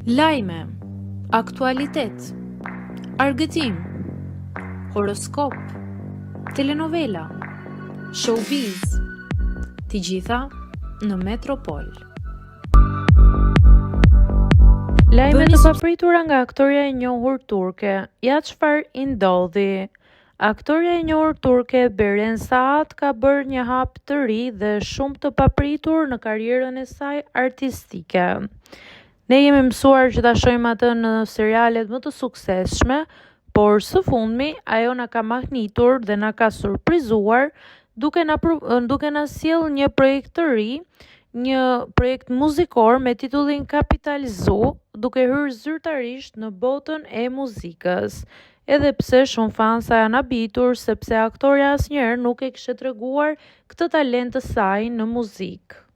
Lajme, aktualitet, argëtim, horoskop, telenovela, showbiz, të gjitha në Metropol. Lajme të papritura nga aktoreja e njohur turke. Ja çfarë i ndodhi. Aktoreja e njohur turke Beren Saat ka bërë një hap të ri dhe shumë të papritur në karrierën e saj artistike. Ne jemi mësuar që ta shohim atë në serialet më të suksesshme, por së fundmi ajo na ka mahnitur dhe na ka surprizuar duke na sjell një projekt të ri, një projekt muzikor me titullin Kapitalizu, duke hyrë zyrtarisht në botën e muzikës. Edhe pse shumë fansa janë habitur sepse aktoreja asnjëherë nuk e kishte treguar këtë talent të saj në muzikë.